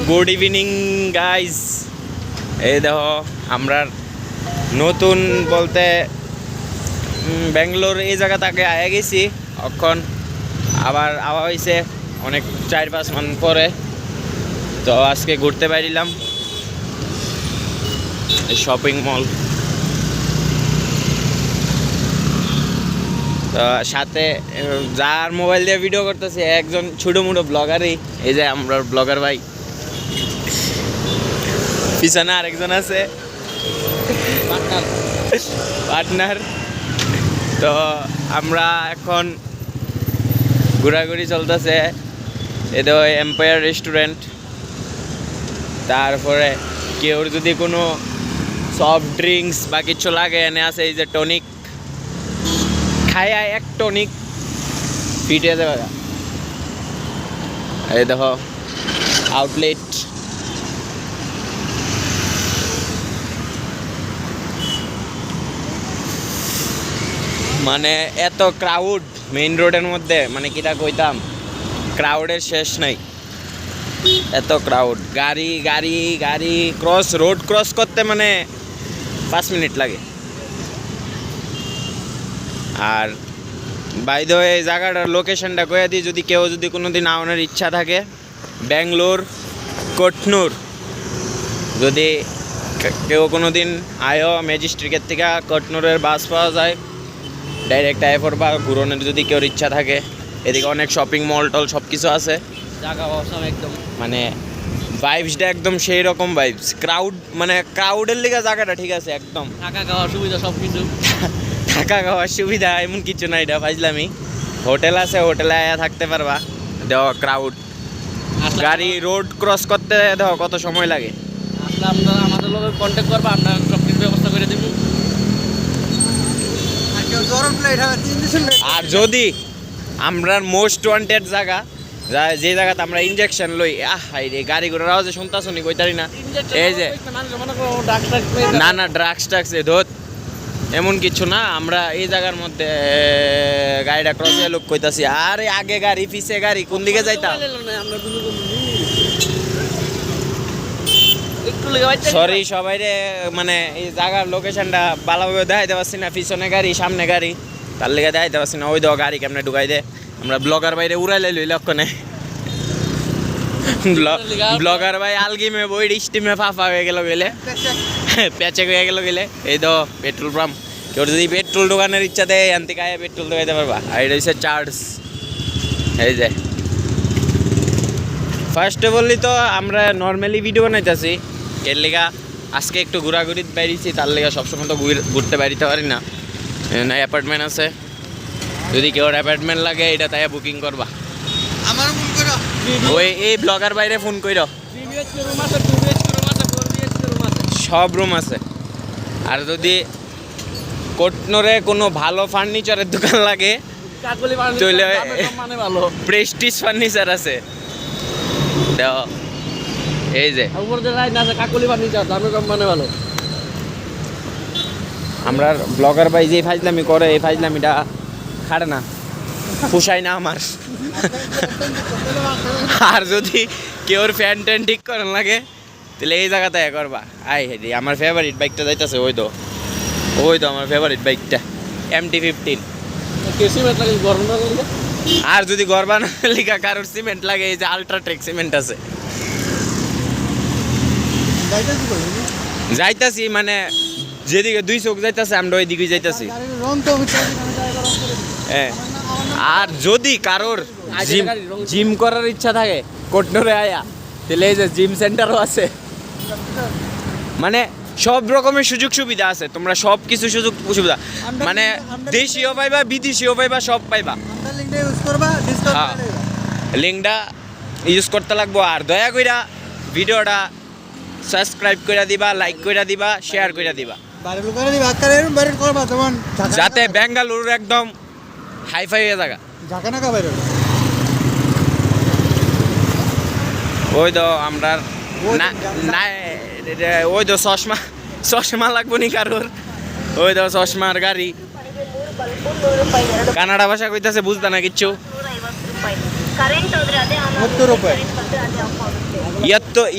Good evening guys. এই দেখো আমরা নতুন বলতে ব্যাঙ্গালোর এই জায়গা থেকে আয়া গেছি, এখন আবার আওয়া হয়েছে অনেক 4-5 মাস পরে। তো আজকে ঘুরতে বাইরিলাম শপিং মল। তো সাথে যার মোবাইল দিয়ে ভিডিও করতেছে একজন ছোটো মোটো ব্লগারই, এই যে আমরা ব্লগার ভাই, পিছনে আরেকজন আছে পার্টনার। তো আমরা এখন ঘোরাঘুরি চলতেছে, এটা এম্পায়ার রেস্টুরেন্ট। তারপরে কেউ যদি কোনো সফট ড্রিঙ্কস বা কিছু লাগে এনে আছে এই যে টনিক, খায় এক টনিক ফিটে যাবে। এই দেখো আউটলেট, মানে এত ক্রাউড মেইন রোডের মধ্যে, মানে কিটা কইতাম, ক্রাউডের শেষ নাই, এত ক্রাউড। গাড়ি গাড়ি গাড়ি রোড ক্রস করতে মানে 5 মিনিট লাগে। আর বাই দ্য ওয়ে এই জায়গাটার লোকেশনটা কয়ে দিই, যদি কেউ যদি কোনো দিন আওয়ানোর ইচ্ছা থাকে, ব্যাঙ্গালোর কোটনুর। যদি কেউ কোনো দিন আয়ো ম্যাজিস্ট্রিকের থেকে কোটনুরের বাস পাওয়া যায়, ডাইরেক্ট আইফোর বা ঘুরনের যদি কেউ ইচ্ছা থাকে। এদিকে অনেক শপিং মল টল সব কিছু আছে, জায়গা অসম একদম, মানে ভাইবসটা একদম সেই রকম ভাইবস। ক্রাউড মানে ক্রাউডের লিগে জায়গাটা ঠিক আছে একদম। থাকা খাওয়ার সুবিধা সব কিছু, থাকা খাওয়ার সুবিধা এমন কিছু নাই, এটা ফাইজলামি। হোটেল আছে, হোটেলে আয়া থাকতে পারবা। দেখো ক্রাউড, গাড়ি রোড ক্রস করতে দেখো কত সময় লাগে। আসলে আপনারা আমাদের লোক কন্ট্যাক্ট করবা, আমরা সব কিছু ব্যবস্থা করে দেবো। আর যদি আমরা মোস্ট ওয়ান্টেড জায়গা, যে জায়গাতে আমরা ইনজেকশন লই, হাই রে গাড়ি ঘোড়ার আওয়াজে শুনতা শুনি কইতারি না, এই যে না না ড্রাগস টাক্স ধর এমন কিছু না। আমরা এই জায়গার মধ্যে গাড়িটা ক্রসে লোক কইতাছি, আরে আগে গাড়ি পিছে গাড়ি, কোন দিকে যাইতাম। সরি সবাই রে, মানে এই জায়গার লোকেশনটা ভালোভাবে দেখাইতে পারছি না। পিছনে গাড়ি সামনে গাড়ি, তার লেগে দেখাইতে পারছি না। ওই দাও গাড়ি কেমনে ঢুকাই দে, আমরা ব্লগার বাইরে উড়াই লই লক্ষণে। ব্লগার ভাই আলগিমে বই স্টিমে ফাফা হয়ে গেল গেলে, প্যাচে হয়ে গেল গেলে। এই তো পেট্রোল পাম্প, কেউ যদি পেট্রোল দোকানের ইচ্ছা দেয় আনতে কায়ে পেট্রোল দোকাইতে পারবা। আর এটা হচ্ছে চার্জ। এই যে ফার্স্টে বললি তো আমরা নর্মালি ভিডিও বানাইতেছি, এর লেগা আজকে একটু ঘোরাঘুরি বেরিয়েছি, তার লেগা সবসময় তো ঘুরতে বেরিতে পারি না। অ্যাপার্টমেন্ট আছে, যদি কেউ অ্যাপার্টমেন্ট লাগে এটা তাই বুকিং করবা। ওই এই ব্লগার বাইরে ফোন কইরো, সব রুম আছে। আর যদি কোটনরে কোনো ভালো ফার্নিচারের দোকান লাগে তাহলে প্রেস্টিজ ফার্নিচার আছে। এই যে আমরা ব্লগার ভাই যে ফাইজলামি করে, এই ফাইজলামিটা খাড়ে না, পোষায় না আমার। আর যদি কেউর ফ্যান ট্যান ঠিক করার লাগে তাহলে এই জায়গাতে করবা। আই হেরি আমার ফেভারিট বাইকটা যাইতেছে, ওই তো আমার ফেভারিট বাইকটা MT-15। আর যদি গরবা না লিখা কারোর সিমেন্ট লাগে, এই যে আলট্রাটেক সিমেন্ট আছে। যাইতাছি মানে যেদিকে 2 চোখ যাইতাছে আমরা ওই দিকে যাইতাছি। হ্যাঁ, আর যদি কারোর জিম করার ইচ্ছা থাকে কোটনরে আয়া, তাহলে এই যে জিম সেন্টারও আছে। মানে সব রকমের সুযোগ সুবিধা আছে, তোমরা সব কিছু সুযোগ সুবিধা, মানে দেশীয় পাইবা বিদেশিও পাইবা, সব পাইবা। লিঙ্কটা ইউজ করতে লাগবো। আর দয়া কইরা ভিডিওটা সাবস্ক্রাইব করে দিবা, লাইক করে দিবা, শেয়ার করে দিবা, যাতে বেঙ্গালুরু একদম হাইফাই হয়ে জায়গা। ওই তো আমরা না, ওই তো চশমা লাগবো নি কারোর, ওই তো চশমার গাড়ি। কানাডা ভাষা কইতাছে, বুঝতা না কিচ্ছু। ₹70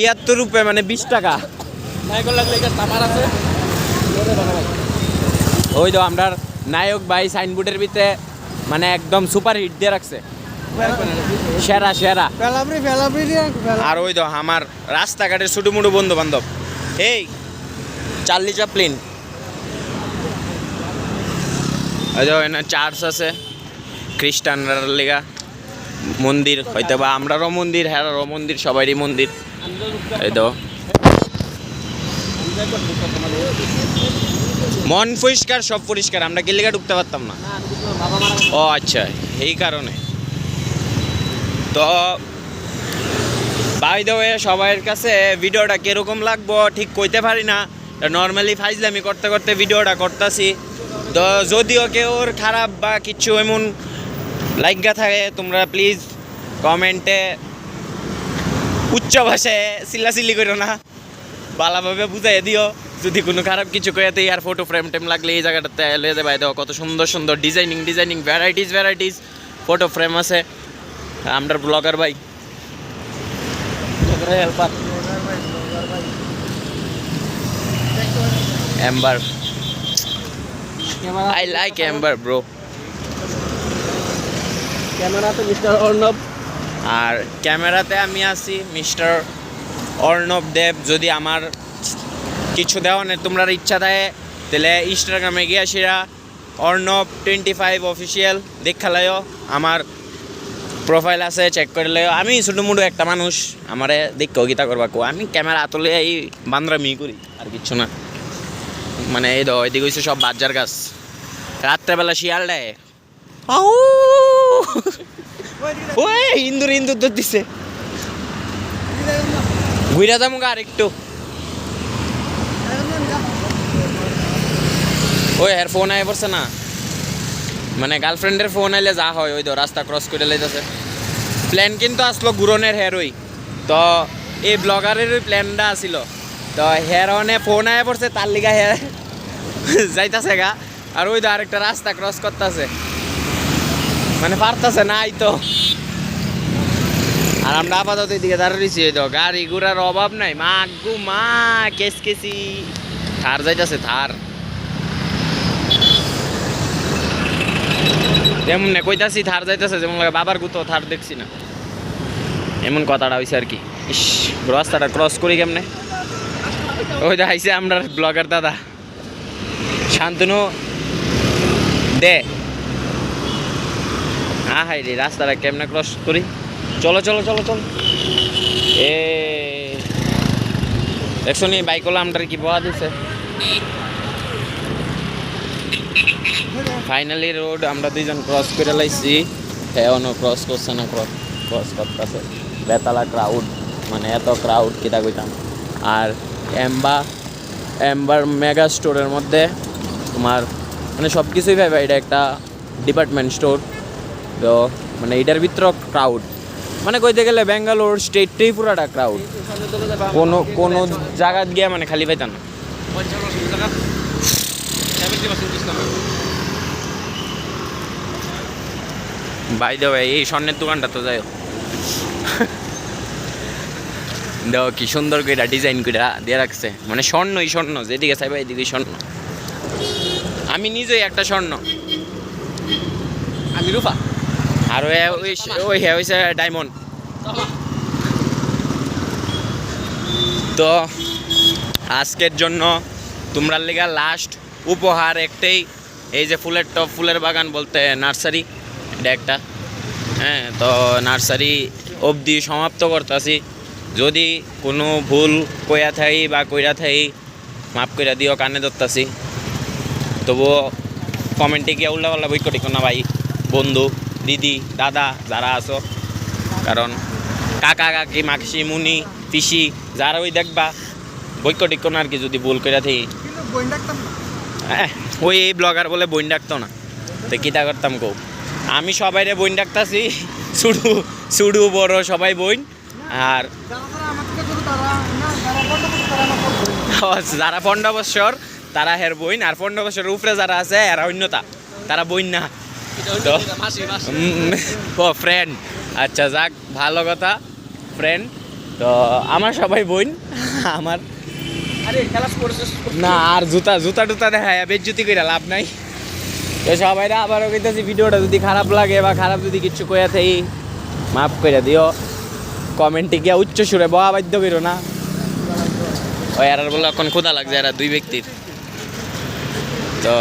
₹71 মানে 20 টাকা। ওই তো আমরা নায়ক ভাই সাইনবোর্ডের ভিতরে মানে একদম সুপার হিট দিয়ে রাখছে, সেরা সেরা। আর ওই তো আমার রাস্তাঘাটের ছোটো মোটো বন্ধু বান্ধব, এই চার্লি চ্যাপলিন, ওই তো এখানে চার্চ আছে খ্রিস্টানরা লেগা, মন্দির হয়তো বা আমরারও মন্দির, হ্যাঁরারও মন্দির, সবারই মন্দির। এই তো মন পরিষ্কার, সব পরিষ্কার, আমরা কি লেগে ঢুকতে পারতাম না। ও আচ্ছা, এই কারণে। তো বাই দ্য ওয়ে, সবার কাছে ভিডিওটা কীরকম লাগবো ঠিক কইতে পারি না, নর্মালি ফাইজলামি করতে করতে ভিডিওটা করতেছি। তো যদিও কেউ খারাপ বা কিছু এমন লাইগা থাকে, তোমরা প্লিজ কমেন্টে উচ্চ ভাষায় চিল্লাচিল্লি করো না, ভালোভাবে বুঝাই দিও। যদি কোনো খারাপ কিছু কয়েতে আর ফটো ফ্রেম টেম লাগলে এই জায়গাটাতে এলে যাবে, দেখো কত সুন্দর সুন্দর ডিজাইনিং ভ্যারাইটিস ফটো ফ্রেম আছে। আমরা ব্লগার ভাই helper Ambar, I like Ambar bro. ক্যামেরাতে মিস্টার অর্ণব, আর ক্যামেরাতে আমি আছি মিস্টার অর্ণব দেব। যদি আমার কিছু দেওয়ানের তোমরা ইচ্ছা থাকে তাহলে ইনস্টাগ্রামে গিয়ে সেরা অর্ণব 25 অফিসিয়াল দেখালাইও, আমার প্রোফাইল আছে, চেক করলে। আমি ছোটো মোটো একটা মানুষ, আমারে দেখেও গীতা করবা কো, আমি ক্যামেরা তুলে এই বান্দরামি করি আর কিচ্ছু না। মানে এই দো এদিকে হচ্ছে সব বাজার গাছ, রাত্রেবেলা শিয়াল দেয়, ওই ইন্দুর দৌড় দিছে, ঘুরে যাবো আর একটু। ওই হের ফোন আয় পড়ছে না, মানে গার্লফ্রেন্ডের ফোন আইলে যা হয়, ওই তো রাস্তা ক্রস করে লাইতেছে। প্ল্যান কিন্তু আসলো ঘুরনের হের, ওই তো এই ব্লগারের ওই প্ল্যানটা আসিল। তো হের অনে ফোন আয় পড়ছে, তার লিগা হে যাইতাছে গা। আর ওই তো আরেকটা রাস্তা ক্রস করতেছে, মানে পারতাছে না এই তো। আর আমরা আপাতত এদিকে দাঁড়িয়েছি, এই তো গাড়ি ঘোড়ার অভাব নাই। মা গু মা, কেসি থার যাইতাছে, থার যেমন না কইতাছি থার যাইতেছে, যেমন লাগে বাবার গুতো থার দেখছি না, এমন কথাটা হয়েছে আর কি। ইস, রাস্তাটা ক্রস করি কেমনে। ওই দেখাইছে আমরা ব্লগার দাদা শান্তনু দে, হাই রে রাস্তাটা কেমনে ক্রস করি। চলো চলো চলো চলো, এ দেখছো নি বাইক হলো আমরা কি পাওয়া দিছে। ফাইনালি রোড আমরা দুইজন ক্রস করে লাইছি, এখনো ক্রস করছে না, ক্রস করতেছে। বেতালা ক্রাউড, মানে এত ক্রাউড কিতা কইতাম। আর এম্বার মেগা স্টোরের মধ্যে তোমার মানে সব কিছুই পাইবা, এটা একটা ডিপার্টমেন্ট স্টোর। তো মানে এটার ভিতরে ক্রাউড, মানে কইতে গেলে ব্যাঙ্গালোর স্টেটটাই পুরাটা ক্রাউড, কোনো জায়গা গিয়া মানে খালি পাইতাম না। ভাই দেও এই স্বর্ণের দোকানটা তো যাই দেখো কি সুন্দর করে ডিজাইন করে দিয়ে রাখছে, মানে স্বর্ণই স্বর্ণ, যেদিকে চাইবা এদিকে স্বর্ণ। আমি নিজেই একটা স্বর্ণ, আমি রূপা, আর ওই হ্যাঁ হয়েছে ডায়মন্ড। তো আজকের জন্য তোমরা লেগা লাস্ট উপহার একটাই, এই যে ফুলের টপ, ফুলের বাগান বলতে নার্সারি, এটা একটা। হ্যাঁ, তো নার্সারি অবধি সমাপ্ত করতেছি। যদি কোনো ভুল কইয়া থাই বা কইরা থাই মাফ কইরা দিও, কানে ধরতাছি। তবুও কমেন্টে গিয়ে উল্লাপাল্লা বই করি না ভাই, বন্ধু দিদি দাদা যারা আছো, কারণ কাকা কাকি মাসি মুনি পিসি যারা ওই দেখবা বৈকটিক কোন আর কি, যদি ভুল কইরা থাই। হ্যাঁ, ওই এই ব্লগার বলে বইন ডাকতো না, তো কীটা করতাম কৌ। আমি সবাইরে বইন ডাকতাছি, সুডু বড় সবাই বইন। আর যারা 15 বছর তারা হের বইন, আর 15 বছরের উপরে যারা আছে এরা অন্যতা, তারা বইন না। তো ফ্রেন্ড আচ্ছা যাক, ভালো কথা ফ্রেন্ড। তো আমার সবাই বোন আমার আরে খেলা করছিস না, আর জুতা জুতা টুতা দেখায় বেজ্জুতি করে লাভ নাই। তো সবাইরা আবারও কইতাছি, ভিডিওটা যদি খারাপ লাগে বা খারাপ যদি কিছু কইয়া থাকি মাফ করে দিও। কমেন্টে গিয়া উচ্চ সুরে বয়া বাধ্য করো না। ওই আর বলে এখন ক্ষুধা লাগছে এরা দুই ব্যক্তির। তো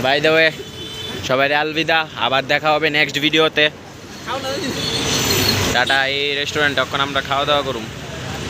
বাই দ্য ওয়ে, সবাই আলবিদা, আবার দেখা হবে নেক্সট ভিডিওতে। টাটা। এই রেস্টুরেন্টে এখন আমরা খাওয়া দাওয়া করুম।